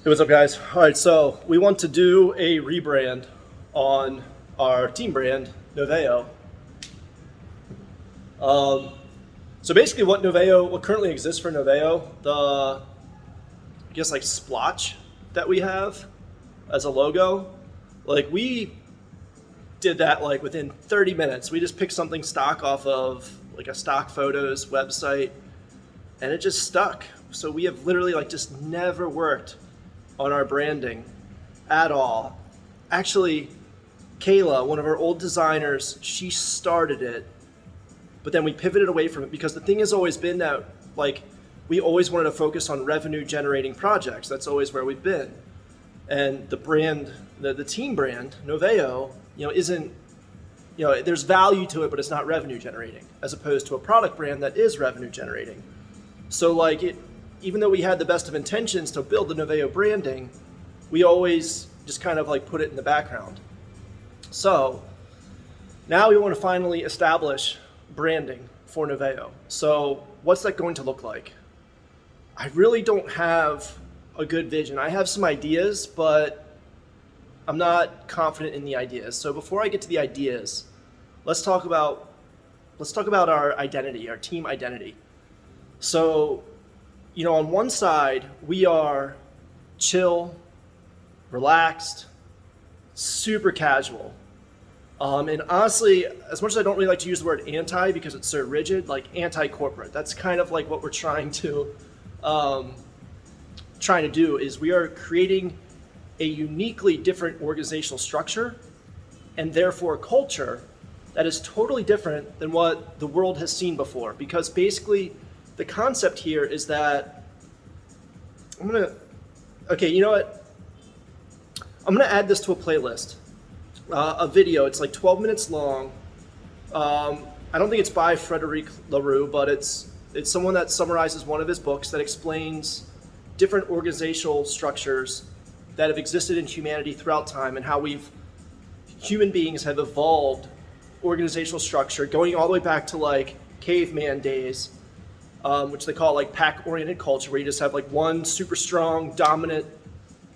Hey, what's up, guys? All right, so we want to do a rebrand on our team brand, NOVAEO. So basically, what currently exists for NOVAEO, I guess like splotch that we have as a logo, like we did that like within 30 minutes. We just picked something stock off of like a stock photos website, and it just stuck. So we have literally like just never worked on our branding at all. Actually, Kayla, one of our old designers, she started it, but then we pivoted away from it because the thing has always been that like we always wanted to focus on revenue generating projects. That's always where we've been. And the brand, the team brand, NOVAEO, isn't, there's value to it, but it's not revenue generating, as opposed to a product brand that is revenue generating. So even though we had the best of intentions to build the NOVAEO branding, we always just kind of like put it in the background. So now we want to finally establish branding for NOVAEO. So what's that going to look like? I really don't have a good vision. I have some ideas, but I'm not confident in the ideas. So before I get to the ideas, let's talk about our identity, our team identity. So, on one side, we are chill, relaxed, super casual. And honestly, as much as I don't really like to use the word anti because it's so rigid, like anti-corporate, that's kind of like what we're trying to do is we are creating a uniquely different organizational structure and therefore culture that is totally different than what the world has seen before. Because basically the concept here is that I'm going to add this to a playlist, a video. It's like 12 minutes long. I don't think it's by Frederic LaRue, but it's someone that summarizes one of his books that explains different organizational structures that have existed in humanity throughout time and how human beings have evolved organizational structure going all the way back to like caveman days, which they call like pack-oriented culture, where you just have like one super strong, dominant,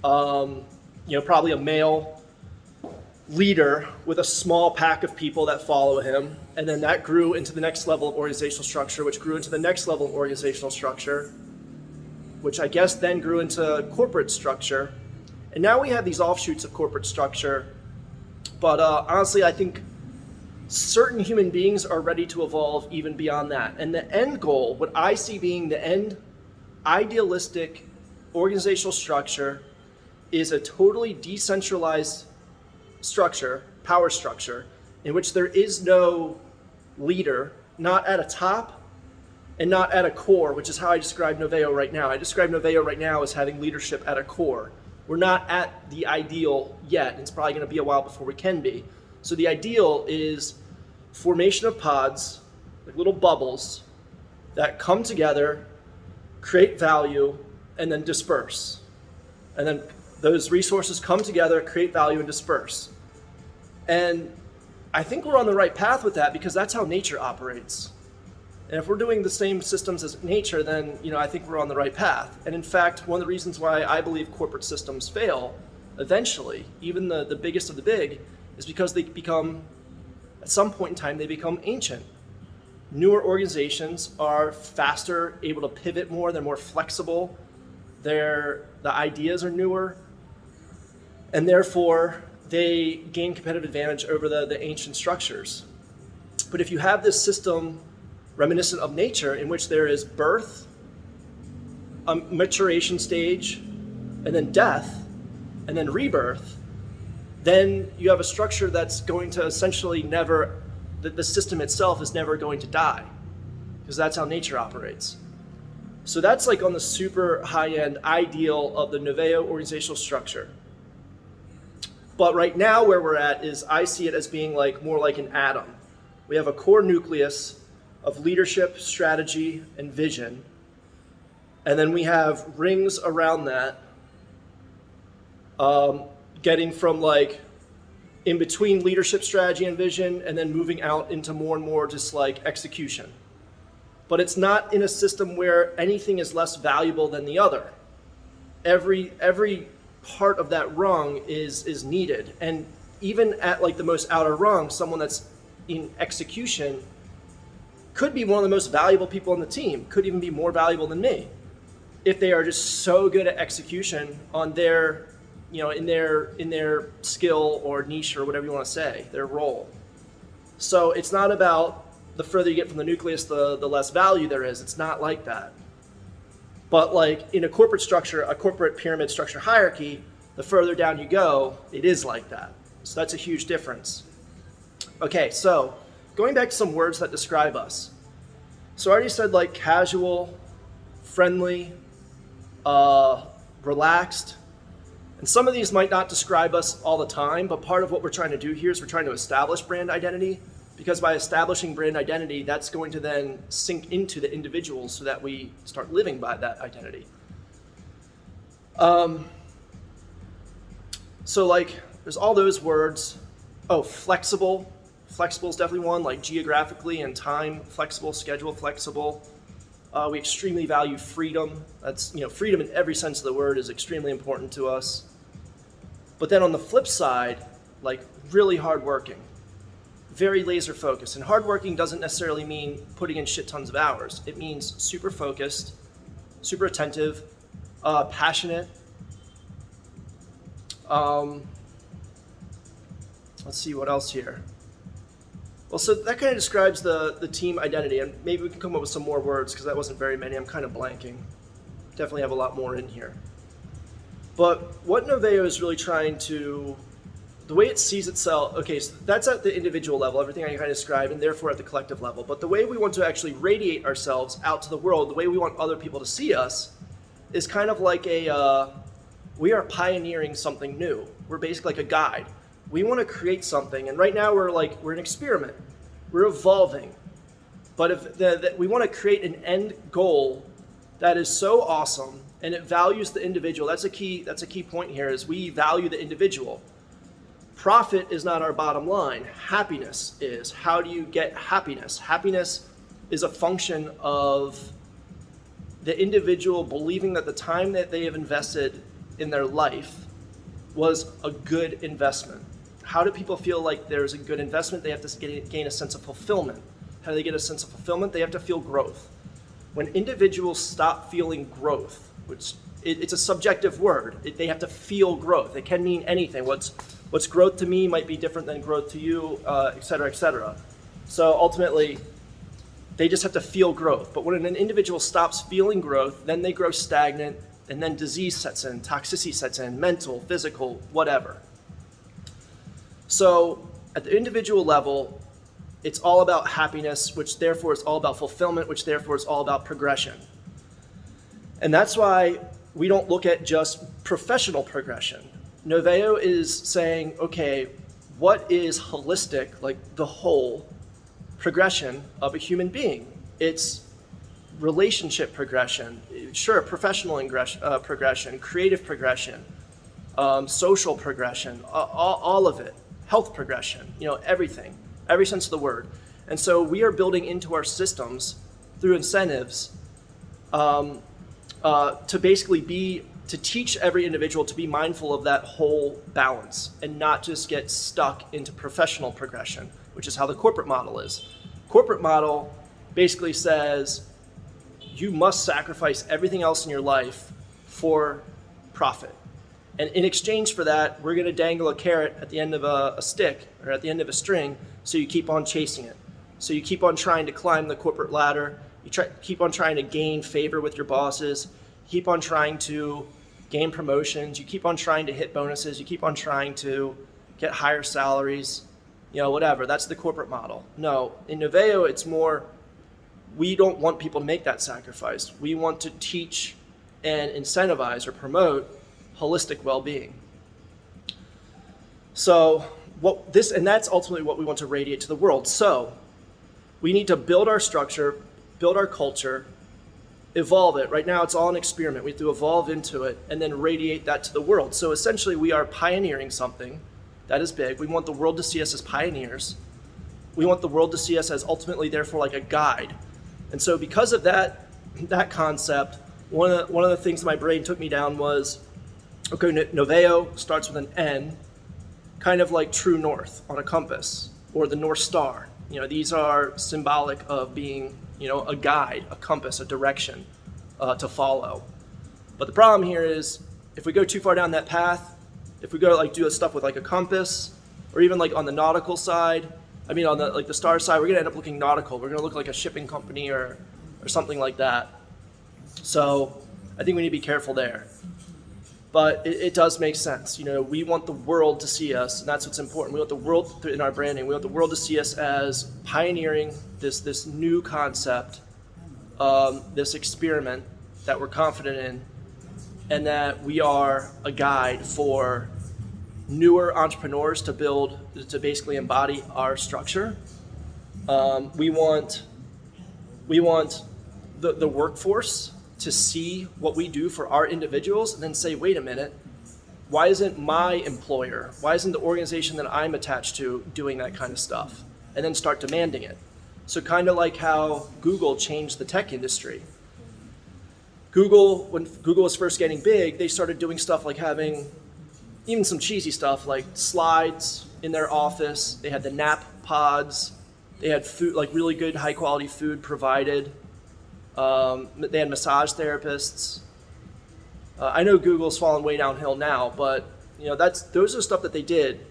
probably a male leader with a small pack of people that follow him. And then that grew into the next level of organizational structure, which grew into the next level of organizational structure, which I guess then grew into corporate structure. And now we have these offshoots of corporate structure. But honestly, I think certain human beings are ready to evolve even beyond that. And the end goal, what I see being the end idealistic organizational structure, is a totally decentralized structure, power structure, in which there is no leader, not at a top and not at a core, which is how I describe NOVAEO right now. I describe NOVAEO right now as having leadership at a core. We're not at the ideal yet. It's probably going to be a while before we can be. So the ideal is formation of pods, like little bubbles that come together, create value, and then disperse. And then those resources come together, create value, and disperse. And I think we're on the right path with that because that's how nature operates. And if we're doing the same systems as nature, then I think we're on the right path. And in fact, one of the reasons why I believe corporate systems fail eventually, even the biggest of the big, is because they become, at some point in time, they become ancient. Newer organizations are faster, able to pivot more, they're more flexible, the ideas are newer, and therefore they gain competitive advantage over the ancient structures. But if you have this system reminiscent of nature in which there is birth, a maturation stage, and then death, and then rebirth, then you have a structure that's going to essentially the system itself is never going to die, because that's how nature operates. So that's like on the super high-end ideal of the NOVAEO organizational structure. But right now where we're at is I see it as being more like an atom. We have a core nucleus of leadership, strategy, and vision. And then we have rings around that, getting from in between leadership, strategy, and vision, and then moving out into more and more just execution. But it's not in a system where anything is less valuable than the other. every part of that rung is needed. And even at like the most outer rung, someone that's in execution could be one of the most valuable people on the team, could even be more valuable than me, if they are just so good at execution on their, in their skill or niche or whatever you want to say, their role. So it's not about the further you get from the nucleus, the less value there is. It's not like that. But like in a corporate structure, a corporate pyramid structure hierarchy, the further down you go, it is like that. So that's a huge difference. Okay, so going back to some words that describe us. So I already said like casual, friendly, relaxed. And some of these might not describe us all the time, but part of what we're trying to do here is we're trying to establish brand identity, because by establishing brand identity, that's going to then sink into the individuals so that we start living by that identity. So like there's all those words. Oh, flexible. Flexible is definitely one, like geographically and time flexible, schedule flexible. We extremely value freedom. That's, freedom in every sense of the word is extremely important to us. But then on the flip side, like really hardworking, very laser focused. And hardworking doesn't necessarily mean putting in shit tons of hours. It means super focused, super attentive, passionate. Let's see what else here. Well, so that kind of describes the team identity, and maybe we can come up with some more words because that wasn't very many. I'm kind of blanking. Definitely have a lot more in here. But what NOVAEO is really trying to, the way it sees itself, okay, so that's at the individual level, everything I kind of described, and therefore at the collective level. But the way we want to actually radiate ourselves out to the world, the way we want other people to see us, is kind of like we are pioneering something new. We're basically like a guide. We want to create something, and right now we're an experiment. We're evolving, but if we want to create an end goal that is so awesome and it values the individual. That's a key point here. Is we value the individual. Profit is not our bottom line. Happiness is. How do you get happiness? Happiness is a function of the individual believing that the time that they have invested in their life was a good investment. How do people feel like there's a good investment? They have to gain a sense of fulfillment. How do they get a sense of fulfillment? They have to feel growth. When individuals stop feeling growth, which it's a subjective word, they have to feel growth. It can mean anything. What's growth to me might be different than growth to you, et cetera, et cetera. So ultimately, they just have to feel growth. But when an individual stops feeling growth, then they grow stagnant, and then disease sets in, toxicity sets in, mental, physical, whatever. So at the individual level, it's all about happiness, which therefore is all about fulfillment, which therefore is all about progression. And that's why we don't look at just professional progression. NOVAEO is saying, okay, what is holistic, like the whole progression of a human being? It's relationship progression, sure, professional progression, creative progression, social progression, all of it, health progression, everything, every sense of the word. And so we are building into our systems through incentives to basically to teach every individual to be mindful of that whole balance and not just get stuck into professional progression, which is how the corporate model is. Corporate model basically says you must sacrifice everything else in your life for profit. And in exchange for that, we're going to dangle a carrot at the end of a stick or at the end of a string so you keep on chasing it. So you keep on trying to climb the corporate ladder. Keep on trying to gain favor with your bosses. Keep on trying to gain promotions. You keep on trying to hit bonuses. You keep on trying to get higher salaries, whatever. That's the corporate model. No, in NOVAEO, it's more, we don't want people to make that sacrifice. We want to teach and incentivize or promote holistic well-being. So that's ultimately what we want to radiate to the world. So we need to build our structure, build our culture, evolve it. Right now it's all an experiment. We have to evolve into it and then radiate that to the world. So essentially we are pioneering something that is big. We want the world to see us as pioneers. We want the world to see us as ultimately therefore like a guide. And so because of that concept, one of the things my brain took me down was, okay, NOVAEO starts with an N, kind of like true north on a compass, or the North Star. These are symbolic of being, a guide, a compass, a direction to follow. But the problem here is, if we go too far down that path, if we go do stuff with a compass, or even on the nautical side, on the star side, we're gonna end up looking nautical. We're gonna look like a shipping company or something like that. So I think we need to be careful there. But it does make sense. We want the world to see us, and that's what's important. We want the world, in our branding, we want the world to see us as pioneering this new concept, this experiment that we're confident in, and that we are a guide for newer entrepreneurs to basically embody our structure. We want the workforce to see what we do for our individuals and then say, wait a minute, why isn't my employer, why isn't the organization that I'm attached to doing that kind of stuff? And then start demanding it. So kind of like how Google changed the tech industry. When Google was first getting big, they started doing stuff like having even some cheesy stuff like slides in their office. They had the nap pods. They had food, really good high quality food provided. They had massage therapists. I know Google's fallen way downhill now, but those are stuff that they did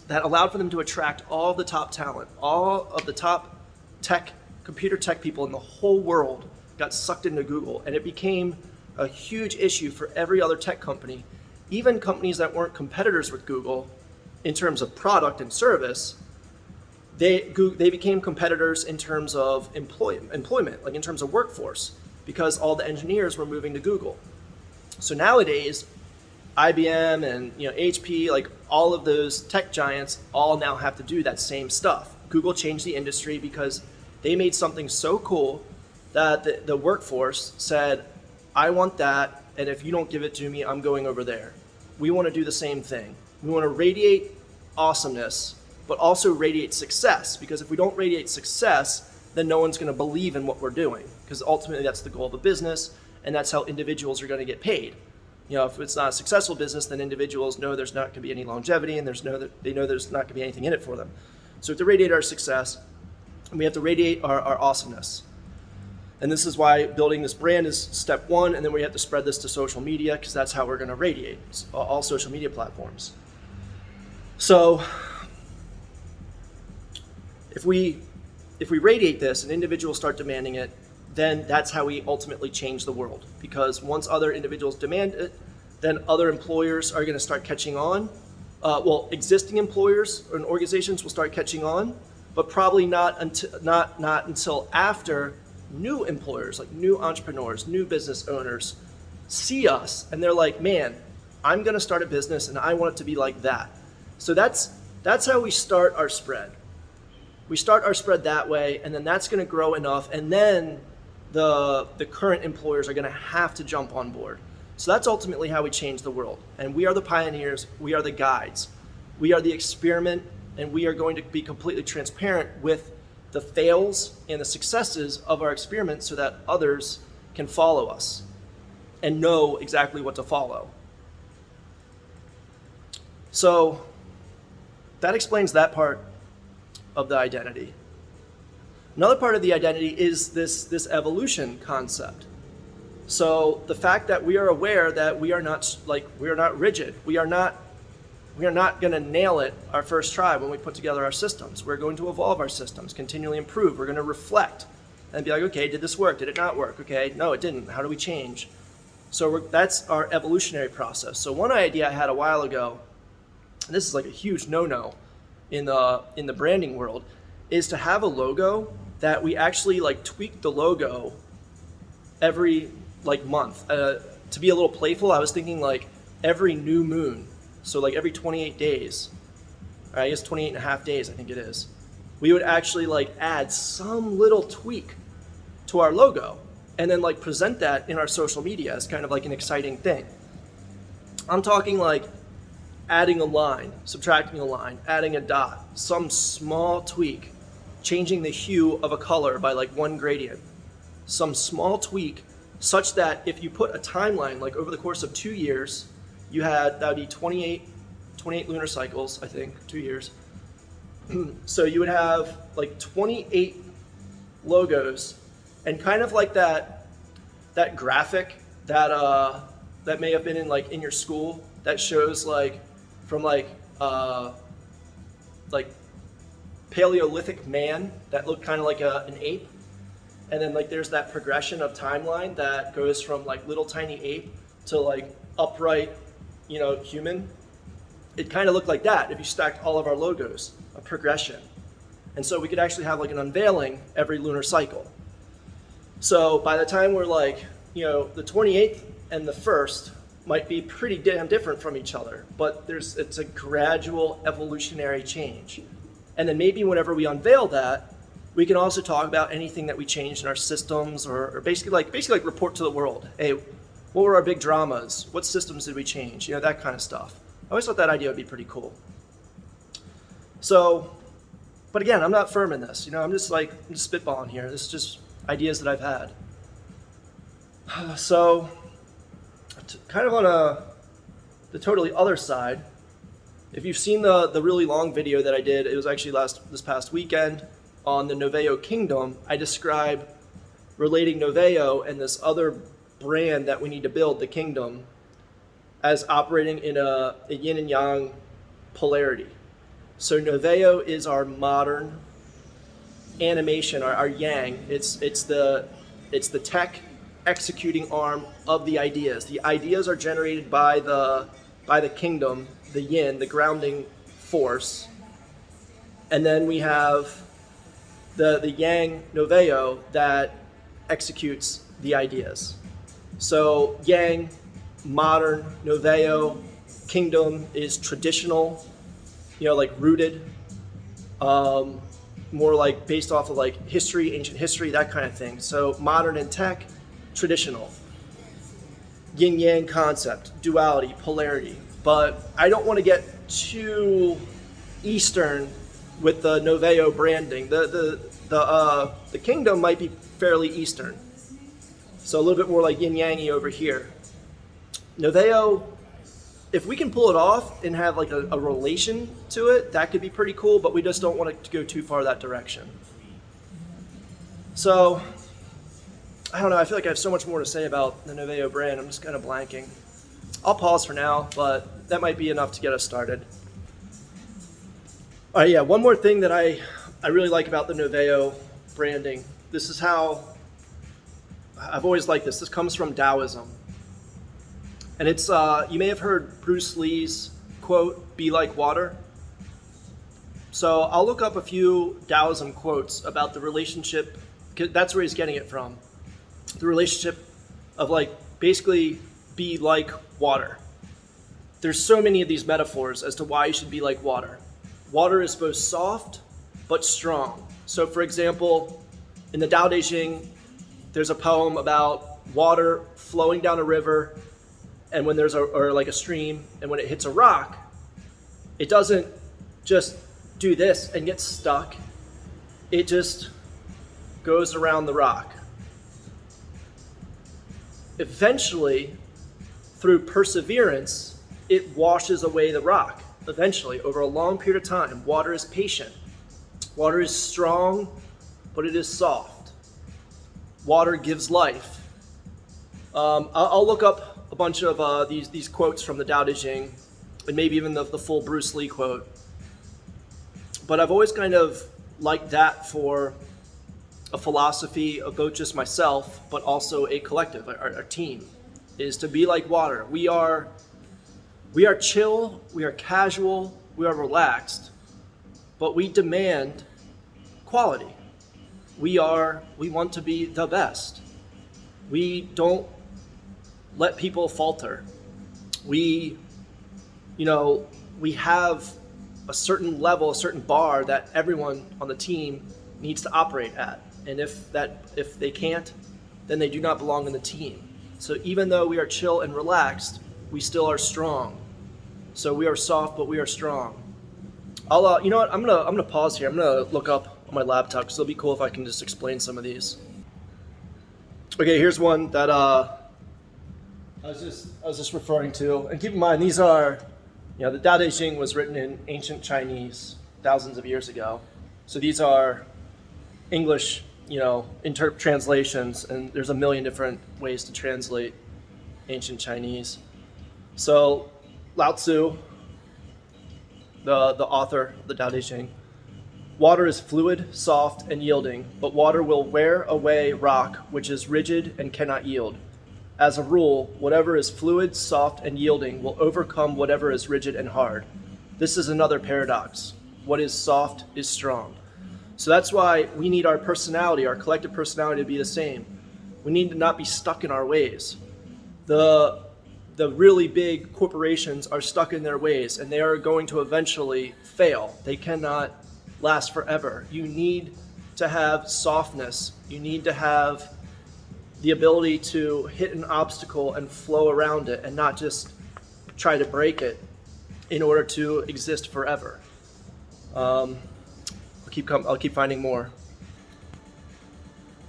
that allowed for them to attract all the top talent, all of the top computer tech people in the whole world got sucked into Google, and it became a huge issue for every other tech company, even companies that weren't competitors with Google in terms of product and service. They became competitors in terms of employment, in terms of workforce, because all the engineers were moving to Google. So nowadays, IBM and HP, all of those tech giants, all now have to do that same stuff. Google changed the industry because they made something so cool that the workforce said, I want that, and if you don't give it to me, I'm going over there. We want to do the same thing. We want to radiate awesomeness, but also radiate success, because if we don't radiate success, then no one's going to believe in what we're doing, because ultimately that's the goal of a business, and that's how individuals are going to get paid. If it's not a successful business, then individuals know there's not going to be any longevity, and they know there's not going to be anything in it for them. So we have to radiate our success, and we have to radiate our awesomeness. And this is why building this brand is step one, and then we have to spread this to social media, because that's how we're going to radiate all social media platforms. So if we radiate this and individuals start demanding it, then that's how we ultimately change the world. Because once other individuals demand it, then other employers are going to start catching on. Existing employers and organizations will start catching on, but probably not until after new employers, like new entrepreneurs, new business owners, see us and they're like, man, I'm going to start a business and I want it to be like that. So that's how we start our spread. We start our spread that way, and then that's going to grow enough, and then the current employers are going to have to jump on board. So that's ultimately how we change the world. And we are the pioneers, we are the guides, we are the experiment, and we are going to be completely transparent with the fails and the successes of our experiment so that others can follow us and know exactly what to follow. So that explains that part of the identity. Another part of the identity is this evolution concept. So the fact that we are aware that we are not rigid. We are not going to nail it our first try when we put together our systems. We're going to evolve our systems, continually improve. We're going to reflect and be like, okay, did this work? Did it not work? Okay, no, it didn't. How do we change? So that's our evolutionary process. So one idea I had a while ago, and this is like a huge no-no in the branding world, is to have a logo that we actually tweak the logo every month. To be a little playful, I was thinking every new moon. So every 28 days, or I guess 28 and a half days, I think it is, we would actually add some little tweak to our logo and then present that in our social media as kind of an exciting thing. I'm talking adding a line, subtracting a line, adding a dot, some small tweak, changing the hue of a color by one gradient, some small tweak such that if you put a timeline, like over the course of 2 years, that would be 28 lunar cycles, I think, 2 years. So you would have like 28 logos, and kind of like that graphic that may have been in your school that shows from Paleolithic man that looked kind of like an ape, and then there's that progression of timeline that goes from little tiny ape to upright, human. It kind of looked like that if you stacked all of our logos, a progression. And so we could actually have an unveiling every lunar cycle. So by the time we're the 28th and the 1st might be pretty damn different from each other, but it's a gradual evolutionary change. And then maybe whenever we unveil that, we can also talk about anything that we changed in our systems, or basically report to the world. Hey, what were our big dramas? What systems did we change? That kind of stuff. I always thought that idea would be pretty cool. So, but again, I'm not firm in this. I'm just spitballing here. This is just ideas that I've had. So, kind of on the totally other side, if you've seen the really long video that I did, it was actually this past weekend on the NOVAEO kingdom. I describe relating NOVAEO and this other brand that we need to build, the kingdom, as operating in a yin and yang polarity. So NOVAEO is our modern animation, our yang. It's the tech executing arm of the ideas. The ideas are generated by the kingdom, the yin, the grounding force. And then we have the yang NOVAEO that executes the ideas. So yang, modern, NOVAEO, kingdom is traditional, rooted, more based off of history, ancient history, that kind of thing. So modern and tech, traditional. Yin yang concept, duality, polarity. But I don't want to get too Eastern with the NOVAEO branding. The kingdom might be fairly Eastern. So a little bit more like yin yangy over here. NOVAEO, if we can pull it off and have a relation to it, that could be pretty cool, but we just don't want it to go too far that direction. So, I don't know, I feel like I have so much more to say about the NOVAEO brand. I'm just kind of blanking. I'll pause for now, but that might be enough to get us started. All right, yeah, one more thing that I really like about the NOVAEO branding. This is how I've always liked this. This comes from Taoism. And it's, you may have heard Bruce Lee's quote, "Be like water." So I'll look up a few Taoism quotes about the relationship, because that's where he's getting it from. The relationship of basically be like water. There's so many of these metaphors as to why you should be like water. Water is both soft but strong. So for example, in the Tao Te Ching, there's a poem about water flowing down a river, and when there's a stream, and when it hits a rock, it doesn't just do this and get stuck. It just goes around the rock. Eventually, through perseverance, it washes away the rock. Eventually, over a long period of time, water is patient. Water is strong, but it is soft. Water gives life. I'll look up a bunch of these quotes from the Tao Te Ching, and maybe even the full Bruce Lee quote. But I've always kind of liked that for a philosophy of both just myself, but also a collective, our team, is to be like water. We are chill, we are casual, we are relaxed, but we demand quality. We want to be the best. We don't let people falter. We have a certain level, a certain bar that everyone on the team needs to operate at. And if they can't, then they do not belong in the team. So even though we are chill and relaxed, we still are strong. So we are soft, but we are strong. You know what? I'm gonna pause here. I'm gonna look up on my laptop because it'll be cool if I can just explain some of these. Okay, here's one that I was just referring to, and keep in mind these are, the Tao Te Ching was written in ancient Chinese thousands of years ago, so these are English, translations, and there's a million different ways to translate ancient Chinese. So Lao Tzu, the author of the Tao Te Ching, water is fluid, soft, and yielding, but water will wear away rock, which is rigid and cannot yield. As a rule, whatever is fluid, soft, and yielding will overcome whatever is rigid and hard. This is another paradox. What is soft is strong. So that's why we need our personality, our collective personality, to be the same. We need to not be stuck in our ways. The really big corporations are stuck in their ways, and they are going to eventually fail. They cannot last forever. You need to have softness. You need to have the ability to hit an obstacle and flow around it and not just try to break it in order to exist forever. I'll keep finding more.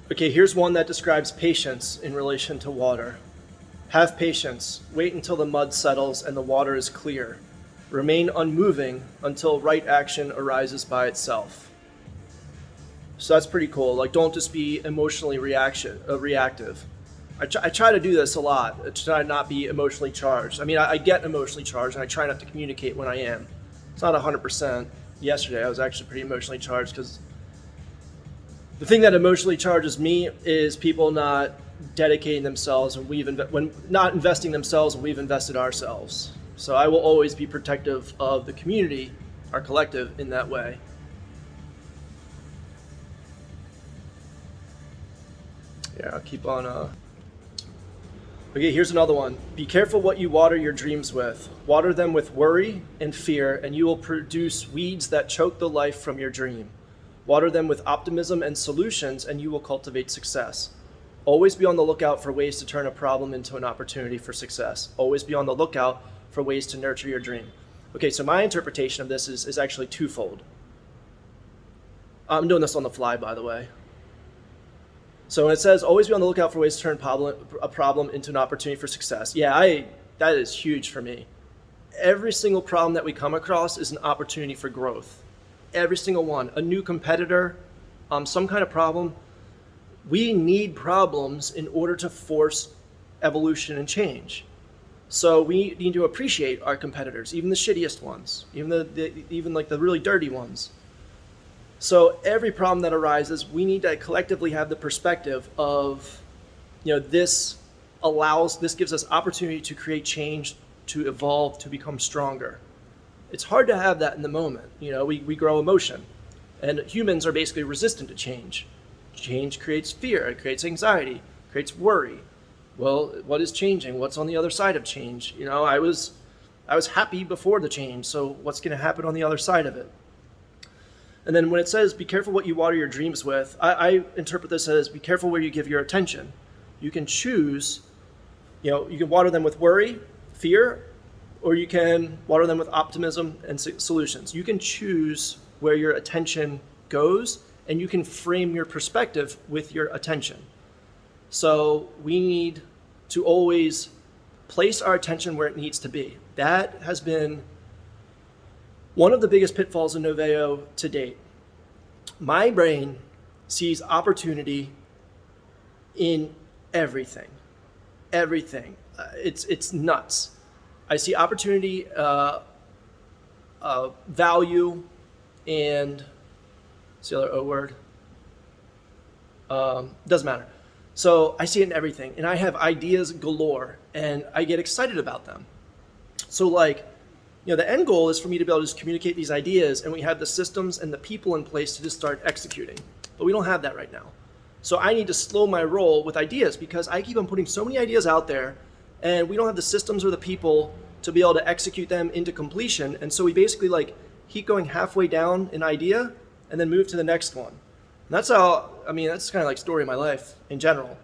Okay, here's one that describes patience in relation to water. Have patience. Wait until the mud settles and the water is clear. Remain unmoving until right action arises by itself. So that's pretty cool. Like, don't just be emotionally reactive. I try to do this a lot. I try to not be emotionally charged. I mean, I get emotionally charged, and I try not to communicate when I am. It's not 100%. Yesterday, I was actually pretty emotionally charged because the thing that emotionally charges me is people not dedicating themselves when not investing themselves when we've invested ourselves. So I will always be protective of the community, our collective, in that way. Yeah, I'll keep on. Okay, here's another one. Be careful what you water your dreams with. Water them with worry and fear, and you will produce weeds that choke the life from your dream. Water them with optimism and solutions, and you will cultivate success. Always be on the lookout for ways to turn a problem into an opportunity for success. Always be on the lookout for ways to nurture your dream. Okay, so my interpretation of this is actually twofold. I'm doing this on the fly, by the way. So when it says always be on the lookout for ways to turn a problem into an opportunity for success, that is huge for me. Every single problem that we come across is an opportunity for growth. Every single one. A new competitor, some kind of problem. We need problems in order to force evolution and change. So we need to appreciate our competitors, even the shittiest ones, even like the really dirty ones. So every problem that arises, we need to collectively have the perspective of, this gives us opportunity to create change, to evolve, to become stronger. It's hard to have that in the moment. We grow emotion, and humans are basically resistant to change. Change creates fear, it creates anxiety, creates worry. Well, what is changing? What's on the other side of change? I was happy before the change, so what's going to happen on the other side of it? And then when it says, be careful what you water your dreams with, I interpret this as be careful where you give your attention. You can choose, you can water them with worry, fear, or you can water them with optimism and solutions. You can choose where your attention goes, and you can frame your perspective with your attention. So we need to always place our attention where it needs to be. That has been one of the biggest pitfalls in NOVAEO to date. My brain sees opportunity in everything. Everything. It's nuts. I see opportunity, value, and what's the other O word? Doesn't matter. So I see it in everything, and I have ideas galore, and I get excited about them. So the end goal is for me to be able to just communicate these ideas, and we have the systems and the people in place to just start executing. But we don't have that right now. So I need to slow my roll with ideas because I keep on putting so many ideas out there, and we don't have the systems or the people to be able to execute them into completion. And so we basically keep going halfway down an idea and then move to the next one. And that's kind of story of my life in general.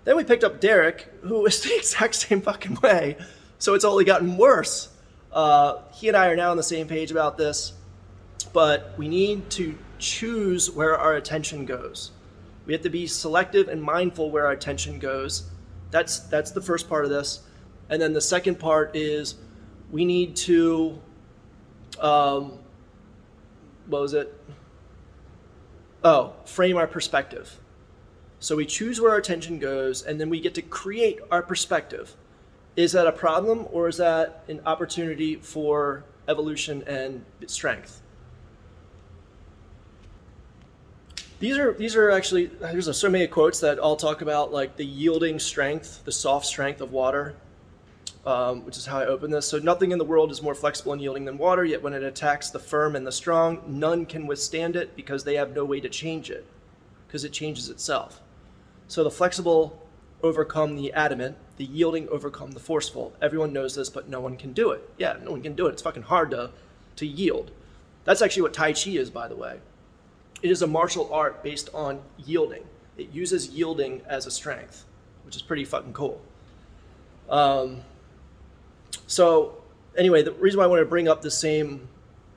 Then we picked up Derek, who is the exact same fucking way. So it's only gotten worse. He and I are now on the same page about this, but we need to choose where our attention goes. We have to be selective and mindful where our attention goes. That's the first part of this. And then the second part is we need to, frame our perspective. So we choose where our attention goes, and then we get to create our perspective. Is that a problem, or is that an opportunity for evolution and strength? These are actually, there's so many quotes that all talk about like the yielding strength, the soft strength of water, which is how I open this. So nothing in the world is more flexible and yielding than water, yet when it attacks the firm and the strong, none can withstand it because they have no way to change it, because it changes itself. So the flexible overcome the adamant, the yielding overcome the forceful. Everyone knows this, but no one can do it. Yeah, no one can do it. It's fucking hard to yield. That's actually what Tai Chi is, by the way. It is a martial art based on yielding. It uses yielding as a strength, which is pretty fucking cool. So anyway, the reason why I want to bring up the same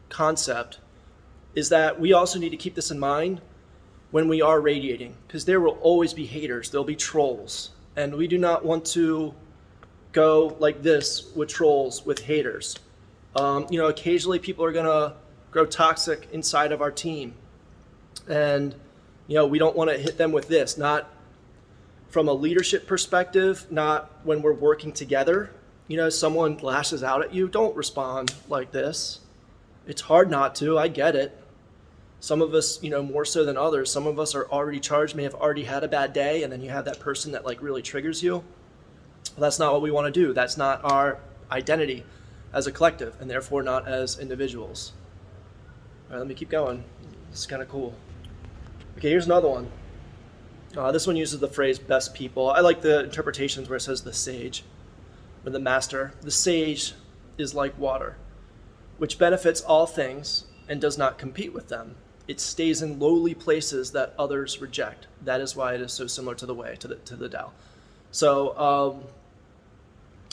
concept is that we also need to keep this in mind when we are radiating, because there will always be haters. There'll be trolls. And we do not want to go like this with trolls, with haters. Occasionally people are going to grow toxic inside of our team. And, we don't want to hit them with this, not from a leadership perspective, not when we're working together. Someone lashes out at you, don't respond like this. It's hard not to, I get it. Some of us, more so than others, some of us are already charged, may have already had a bad day, and then you have that person that like really triggers you. Well, that's not what we want to do. That's not our identity as a collective, and therefore not as individuals. All right, let me keep going. This is kind of cool. Okay, here's another one. This one uses the phrase best people. I like the interpretations where it says the sage, or the master. The sage is like water, which benefits all things and does not compete with them. It stays in lowly places that others reject. That is why it is so similar to the way, to the Tao. So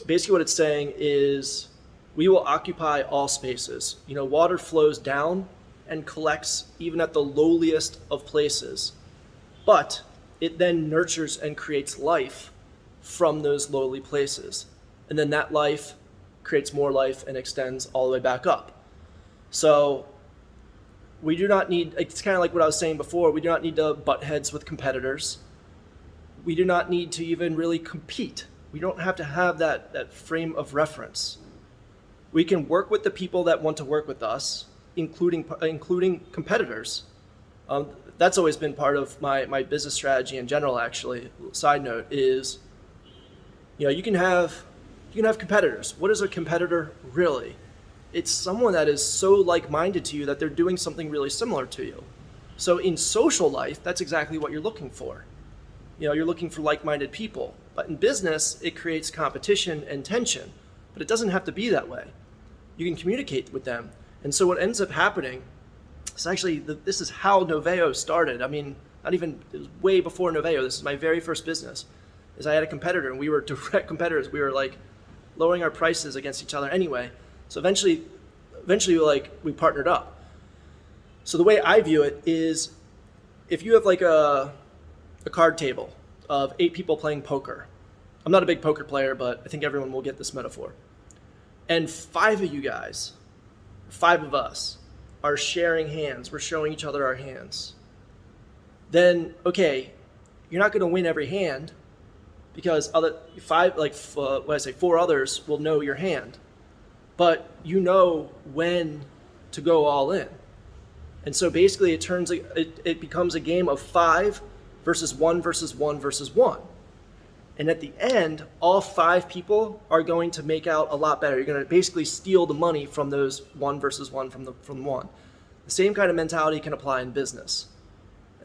basically what it's saying is we will occupy all spaces. Water flows down and collects even at the lowliest of places, but it then nurtures and creates life from those lowly places. And then that life creates more life and extends all the way back up. So we do not need, it's kind of like what I was saying before, we do not need to butt heads with competitors. We do not need to even really compete. We don't have to have that frame of reference. We can work with the people that want to work with us, including competitors. That's always been part of my business strategy in general, actually. Side note is, you can have competitors. What is a competitor really? It's someone that is so like-minded to you that they're doing something really similar to you. So in social life, that's exactly what you're looking for. You're looking for like-minded people. But in business, it creates competition and tension. But it doesn't have to be that way. You can communicate with them. And so what ends up happening is actually, this is how NOVAEO started. I mean, it was way before NOVAEO. This is my very first business. Is I had a competitor, and we were direct competitors. We were like lowering our prices against each other anyway. So eventually we partnered up. So the way I view it is, if you have like a card table of 8 people playing poker. I'm not a big poker player, but I think everyone will get this metaphor. And 5 of you guys, 5 of us, are sharing hands. We're showing each other our hands. Then, okay, you're not going to win every hand because 4 others will know your hand. But you know when to go all in. And so basically it becomes a game of 5 versus 1 versus 1 versus 1. And at the end, all 5 people are going to make out a lot better. You're going to basically steal the money from those 1 versus 1 from 1. The same kind of mentality can apply in business.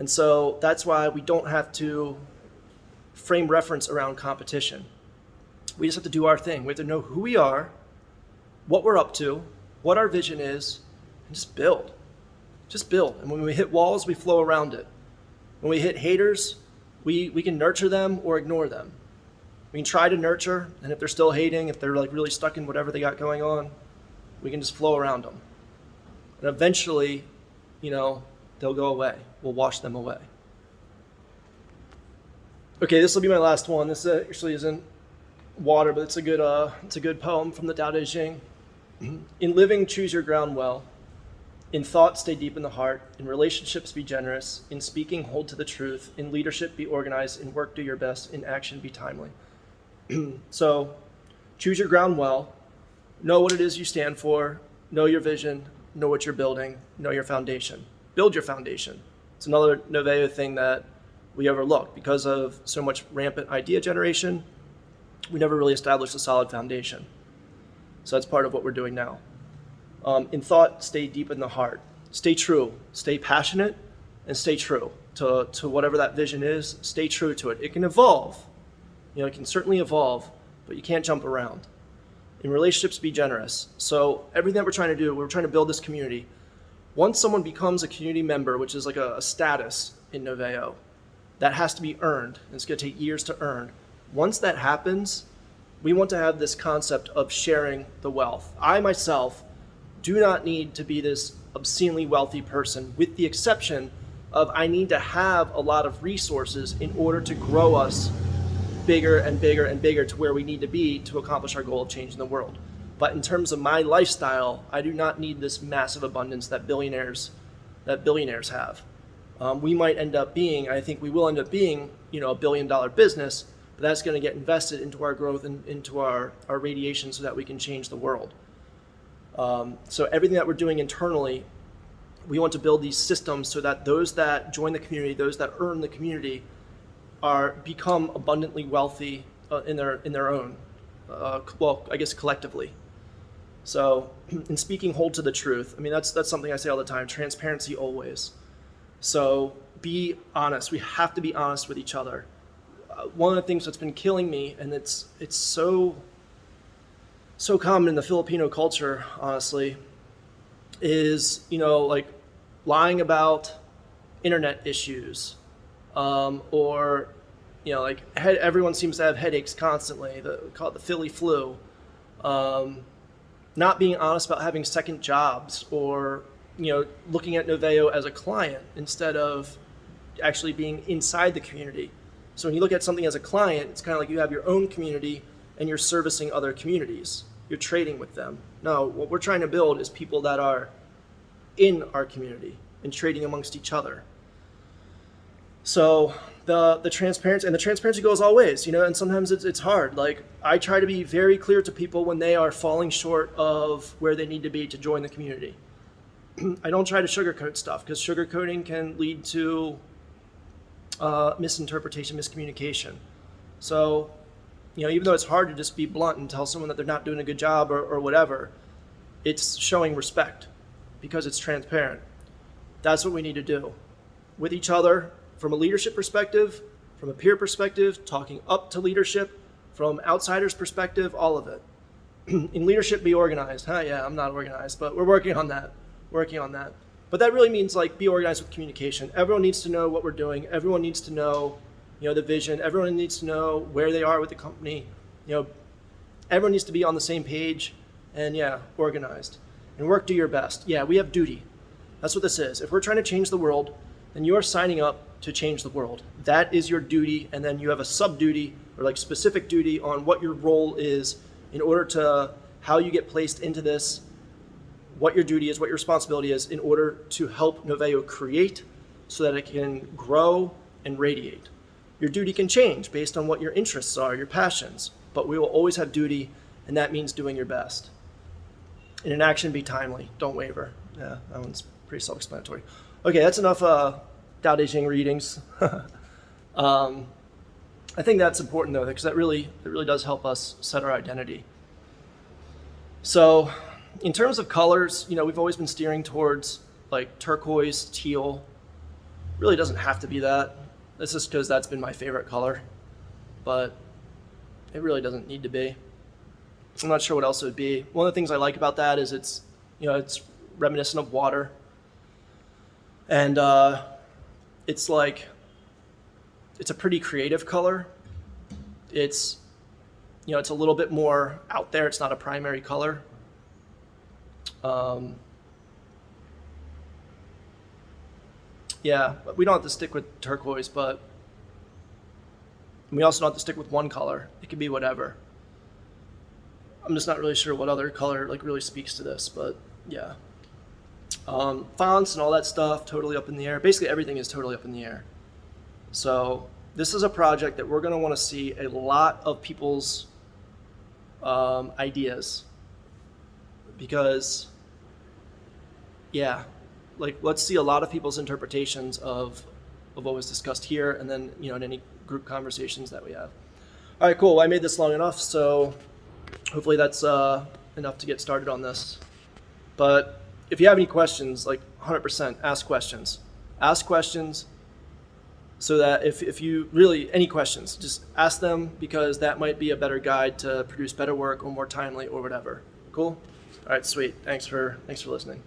And so that's why we don't have to frame reference around competition. We just have to do our thing. We have to know who we are, what we're up to, what our vision is, and just build. Just build. And when we hit walls, we flow around it. When we hit haters, we can nurture them or ignore them. We can try to nurture, and if they're still hating, if they're like really stuck in whatever they got going on, we can just flow around them. And eventually, they'll go away. We'll wash them away. Okay, this will be my last one. This actually isn't water, but it's a good poem from the Tao Te Ching. In living, choose your ground well. In thought, stay deep in the heart. In relationships, be generous. In speaking, hold to the truth. In leadership, be organized. In work, do your best. In action, be timely. So, choose your ground well. Know what it is you stand for. Know your vision. Know what you're building. Know your foundation. Build your foundation. It's another NOVAEO thing that we overlook. Because of so much rampant idea generation, we never really established a solid foundation. So that's part of what we're doing now. In thought, stay deep in the heart. Stay true. Stay passionate, and stay true to whatever that vision is. Stay true to it. It can evolve. It can certainly evolve, but you can't jump around. In relationships, be generous. So everything that we're trying to do, we're trying to build this community. Once someone becomes a community member, which is like a status in NOVAEO, that has to be earned. And it's going to take years to earn. Once that happens, we want to have this concept of sharing the wealth. I myself do not need to be this obscenely wealthy person, with the exception of I need to have a lot of resources in order to grow us bigger and bigger and bigger to where we need to be to accomplish our goal of changing the world. But in terms of my lifestyle, I do not need this massive abundance that billionaires have. We might end up being, I think we will end up being, a $1 billion business, but that's going to get invested into our growth and into our radiation so that we can change the world. So everything that we're doing internally, we want to build these systems so that those that join the community, those that earn the community, become abundantly wealthy in their own. I guess collectively. So in speaking, hold to the truth. I mean, that's something I say all the time. Transparency always. So be honest. We have to be honest with each other. One of the things that's been killing me, and it's so common in the Filipino culture, honestly, is like lying about internet issues, or everyone seems to have headaches constantly. Call it the Philly flu. Not being honest about having second jobs, or looking at NOVAEO as a client instead of actually being inside the community. So when you look at something as a client, it's kind of like you have your own community and you're servicing other communities. You're trading with them. No, what we're trying to build is people that are in our community and trading amongst each other. So the transparency goes all ways, and sometimes it's hard. Like, I try to be very clear to people when they are falling short of where they need to be to join the community. I don't try to sugarcoat stuff, because sugarcoating can lead to misinterpretation, miscommunication. So, even though it's hard to just be blunt and tell someone that they're not doing a good job or whatever, it's showing respect because it's transparent. That's what we need to do with each other, from a leadership perspective, from a peer perspective, talking up to leadership, from outsiders' perspective, all of it. In leadership, be organized. Yeah, I'm not organized, but we're working on that. But that really means be organized with communication. Everyone needs to know what we're doing. Everyone needs to know, the vision. Everyone needs to know where they are with the company. Everyone needs to be on the same page, and organized. And work, do your best. Yeah, we have duty. That's what this is. If we're trying to change the world, then you are signing up to change the world. That is your duty, and then you have a sub-duty or specific duty on what your role is in order to how you get placed into this, what your duty is, what your responsibility is, in order to help NOVAEO create so that it can grow and radiate. Your duty can change based on what your interests are, your passions, but we will always have duty, and that means doing your best. And in action, be timely. Don't waver. Yeah, that one's pretty self-explanatory. Okay, that's enough Tao Te Ching readings. I think that's important, though, because it really does help us set our identity. So in terms of colors, we've always been steering towards turquoise, teal. Really doesn't have to be that. This is because that's been my favorite color, but it really doesn't need to be. I'm not sure what else it would be. One of the things I like about that is it's reminiscent of water. And it's a pretty creative color. It's a little bit more out there. It's not a primary color. Yeah, we don't have to stick with turquoise, but And we also don't have to stick with one color. It can be whatever. I'm just not really sure what other color like really speaks to this, but yeah. Fonts and all that stuff, totally up in the air. Basically everything is totally up in the air. So this is a project that we're going to want to see a lot of people's ideas, because yeah, like let's see a lot of people's interpretations of what was discussed here, and then in any group conversations that we have. All right, cool. Well, I made this long enough, so hopefully that's enough to get started on this. But if you have any questions, like 100% ask questions. Ask questions so that if you really, any questions, just ask them, because that might be a better guide to produce better work or more timely or whatever. Cool? All right, sweet. Thanks for listening.